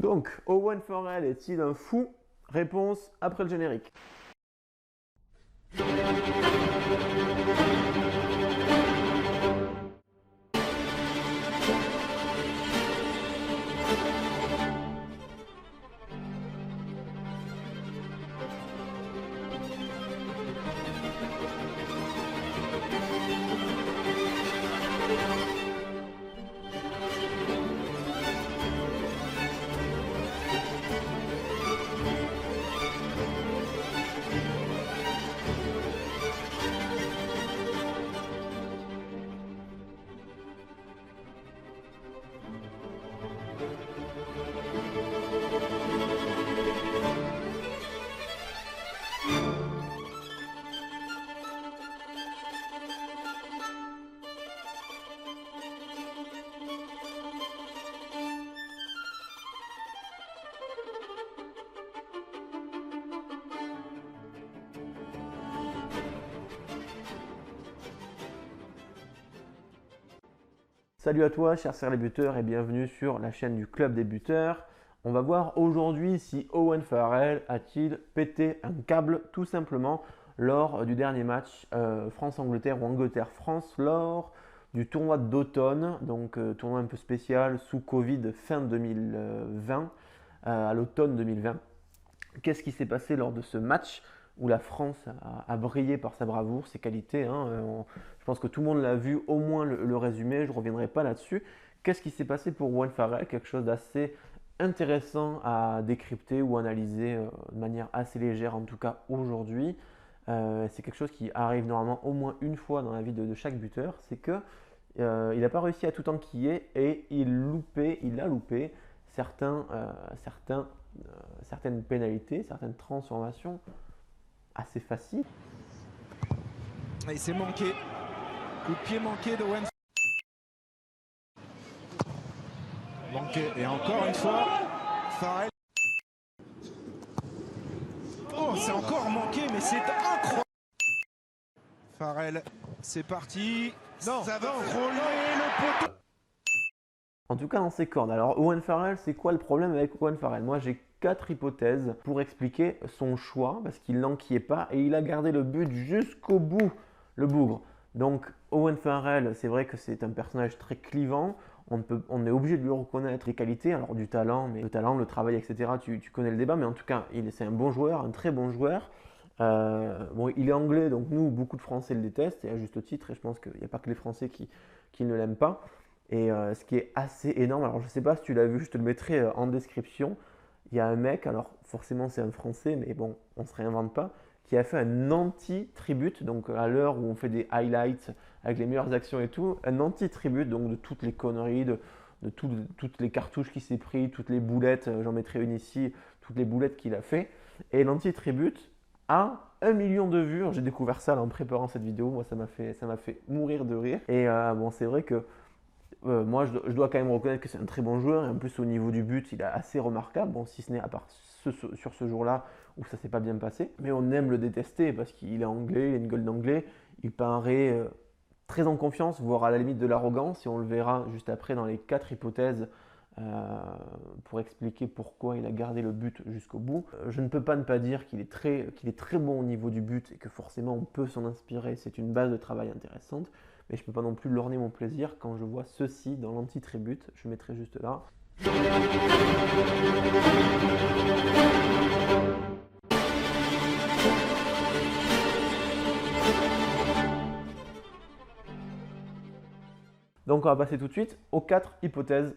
Donc, Owen Farrell est-il un fou? Réponse après le générique. Salut à toi, chers serres les buteurs, et bienvenue sur la chaîne du Club des Buteurs. On va voir aujourd'hui si Owen Farrell a-t-il pété un câble tout simplement lors du dernier match France-Angleterre ou Angleterre-France lors du tournoi d'automne, donc tournoi un peu spécial sous Covid fin 2020, à l'automne 2020. Qu'est-ce qui s'est passé lors de ce match où la France a brillé par sa bravoure, ses qualités, hein, je pense que tout le monde l'a vu, au moins le résumé, je ne reviendrai pas là-dessus. Qu'est-ce qui s'est passé pour Owen Farrell? Quelque chose d'assez intéressant à décrypter ou analyser de manière assez légère, en tout cas aujourd'hui. C'est quelque chose qui arrive normalement au moins une fois dans la vie de chaque buteur, c'est que il n'a pas réussi à tout enquiller et il a loupé certaines pénalités, certaines transformations assez faciles. Et c'est manqué. Coup de pied manqué de Owen. Manqué. Et encore une fois, Farrell. Oh, c'est encore manqué, mais c'est incroyable. Farrell, c'est parti. Non, ça va frôler le poteau. En tout cas dans ses cordes. Alors Owen Farrell, c'est quoi le problème avec Owen Farrell? Moi j'ai 4 hypothèses pour expliquer son choix, parce qu'il n'enquillait pas et il a gardé le but jusqu'au bout, le bougre. Donc Owen Farrell, c'est vrai que c'est un personnage très clivant, on est obligé de lui reconnaître les qualités, alors du talent, mais le talent, le travail, etc. Tu connais le débat, mais en tout cas c'est un bon joueur, un très bon joueur. Bon, il est anglais, donc nous, beaucoup de Français le détestent, et à juste titre, et je pense qu'il n'y a pas que les Français qui ne l'aiment pas. Et ce qui est assez énorme, alors je ne sais pas si tu l'as vu, je te le mettrai en description. Il y a un mec, alors forcément c'est un Français, mais bon, on ne se réinvente pas, qui a fait un anti-tribute, donc à l'heure où on fait des highlights avec les meilleures actions et tout, un anti-tribute, donc de toutes les conneries, toutes les cartouches qu'il s'est pris, toutes les boulettes, j'en mettrai une ici, toutes les boulettes qu'il a fait. Et l'anti-tribute a 1 million de vues. J'ai découvert ça là, en préparant cette vidéo, moi ça m'a fait mourir de rire. Et bon, c'est vrai que moi, je dois quand même reconnaître que c'est un très bon joueur. Et en plus, au niveau du but, il est assez remarquable. Bon, si ce n'est à part sur ce jour-là où ça s'est pas bien passé. Mais on aime le détester parce qu'il est anglais, il a une gueule d'anglais. Il paraît très en confiance, voire à la limite de l'arrogance. Et on le verra juste après dans les 4 hypothèses pour expliquer pourquoi il a gardé le but jusqu'au bout. Je ne peux pas ne pas dire qu'il est très bon au niveau du but et que forcément on peut s'en inspirer. C'est une base de travail intéressante. Mais je ne peux pas non plus lorgner mon plaisir quand je vois ceci dans l'anti-tribute. Je mettrai juste là. Donc on va passer tout de suite aux 4 hypothèses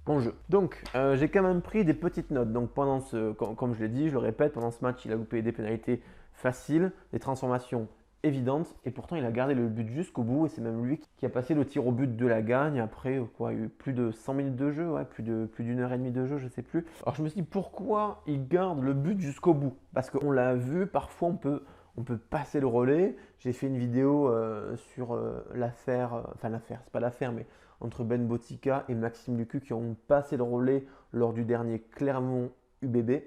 en jeu. Donc j'ai quand même pris des petites notes. Donc pendant comme je l'ai dit, je le répète, pendant ce match, il a loupé des pénalités faciles, des transformations évidente et pourtant il a gardé le but jusqu'au bout et c'est même lui qui a passé le tir au but de la gagne après quoi, il y a eu plus de 100 minutes de jeu, ouais, plus d'une heure et demie de jeu, je sais plus. Alors je me suis dit pourquoi il garde le but jusqu'au bout, parce qu'on l'a vu, parfois on peut passer le relais. J'ai fait une vidéo sur l'affaire, enfin l'affaire, c'est pas l'affaire, mais entre Ben Botica et Maxime Lucu qui ont passé le relais lors du dernier Clermont UBB.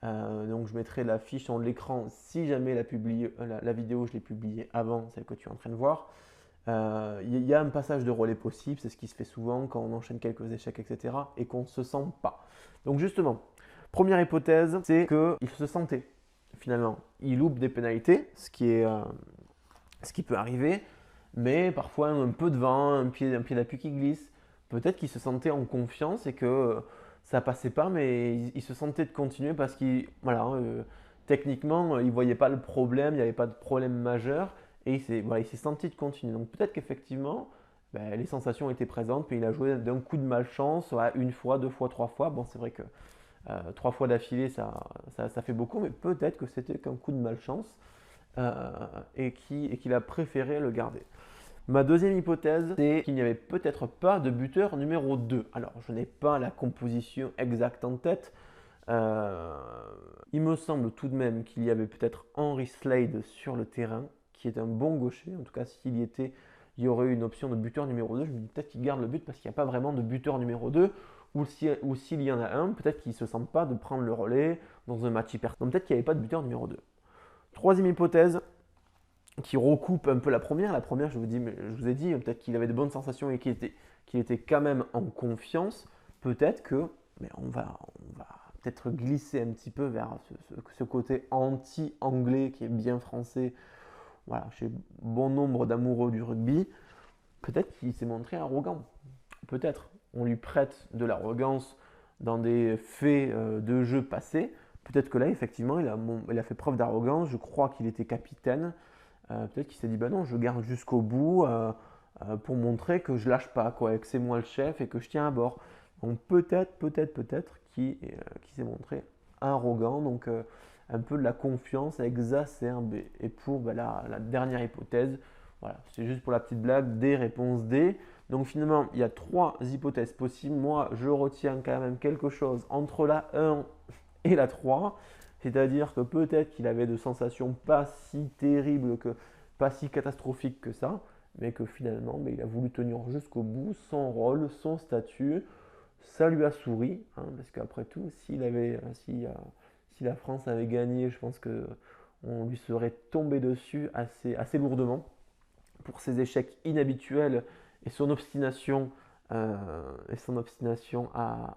Donc je mettrai la fiche en l'écran si jamais la vidéo je l'ai publiée avant celle que tu es en train de voir. Il y a un passage de relais possible, c'est ce qui se fait souvent quand on enchaîne quelques échecs, etc. et qu'on ne se sent pas. Donc justement, première hypothèse, c'est qu'il se sentait finalement. Il loupe des pénalités, ce qui peut arriver, mais parfois un peu de vent, un pied d'appui qui glisse. Peut-être qu'il se sentait en confiance et que ça passait pas, mais il se sentait de continuer parce qu'il, voilà, techniquement, il ne voyait pas le problème, il n'y avait pas de problème majeur. Et il s'est senti de continuer. Donc peut-être qu'effectivement, les sensations étaient présentes, puis il a joué d'un coup de malchance, une fois, 2 fois, 3 fois. Bon, c'est vrai que 3 fois d'affilée, ça fait beaucoup, mais peut-être que c'était qu'un coup de malchance et qu'il a préféré le garder. Ma deuxième hypothèse, c'est qu'il n'y avait peut-être pas de buteur numéro 2. Alors, je n'ai pas la composition exacte en tête. Il me semble tout de même qu'il y avait peut-être Henry Slade sur le terrain, qui est un bon gaucher. En tout cas, s'il y était, il y aurait eu une option de buteur numéro 2. Je me dis peut-être qu'il garde le but parce qu'il n'y a pas vraiment de buteur numéro 2. Ou s'il y en a un, peut-être qu'il ne se sent pas de prendre le relais dans un match hyper. Donc peut-être qu'il n'y avait pas de buteur numéro 2. Troisième hypothèse, qui recoupe un peu la première. La première, je vous ai dit, peut-être qu'il avait de bonnes sensations et qu'il était quand même en confiance. Peut-être que, mais on va peut-être glisser un petit peu vers ce côté anti-anglais qui est bien français. Voilà, chez bon nombre d'amoureux du rugby, peut-être qu'il s'est montré arrogant. Peut-être. On lui prête de l'arrogance dans des faits de jeu passés. Peut-être que là, effectivement, il a fait preuve d'arrogance. Je crois qu'il était capitaine. Peut-être qu'il s'est dit, non, je garde jusqu'au bout pour montrer que je lâche pas, quoi, et que c'est moi le chef et que je tiens à bord. Donc peut-être qu'il s'est montré arrogant. Donc un peu de la confiance exacerbée. Et pour la dernière hypothèse, voilà, c'est juste pour la petite blague, D, réponse D. Donc finalement, il y a 3 hypothèses possibles. Moi, je retiens quand même quelque chose entre la 1 et la 3. C'est-à-dire que peut-être qu'il avait de sensations pas si terribles, pas si catastrophiques que ça, mais que finalement, il a voulu tenir jusqu'au bout son rôle, son statut. Ça lui a souri, hein, parce qu'après tout, si la France avait gagné, je pense qu'on lui serait tombé dessus assez lourdement pour ses échecs inhabituels et son obstination, à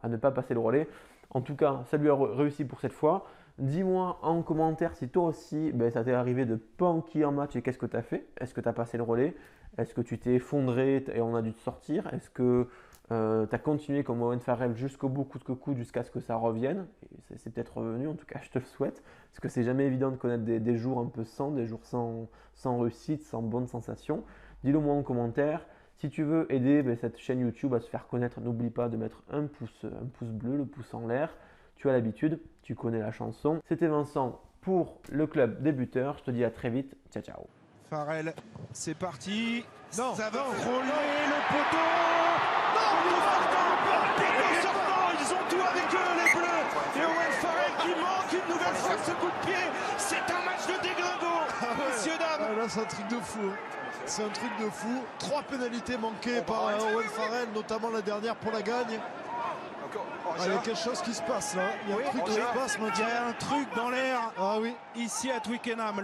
ne pas passer le relais. En tout cas, ça lui a réussi pour cette fois. Dis-moi en commentaire si toi aussi, ça t'est arrivé de pas enquiller en match et qu'est-ce que tu as fait? Est-ce que tu as passé le relais? Est-ce que tu t'es effondré et on a dû te sortir? Est-ce que tu as continué comme Owen Farrell jusqu'au bout, coûte que coûte, jusqu'à ce que ça revienne? Et c'est peut-être revenu, en tout cas je te le souhaite, parce que c'est jamais évident de connaître des jours un peu des jours sans réussite, sans bonne sensation. Dis-le moi en commentaire. Si tu veux aider cette chaîne YouTube à se faire connaître, n'oublie pas de mettre un pouce bleu, le pouce en l'air. Tu as l'habitude, tu connais la chanson. C'était Vincent pour le club des buteurs. Je te dis à très vite. Ciao, ciao. Farrell, c'est parti. Non, ça va frôler le poteau. Non, poteau sortant. Ils ont tout avec eux, les Bleus. Et Owen Farrell qui manque une nouvelle fois ce coup de pied. C'est un match de déglingo, messieurs, dames. Là, c'est un truc de fou. C'est un truc de fou. 3 pénalités manquées par Owen Farrell, notamment la dernière pour la gagne. Il y a quelque chose qui se passe là. Il y a un truc qui se passe maintenant. Il y a un truc dans l'air. Ah oui. Ici à Twickenham.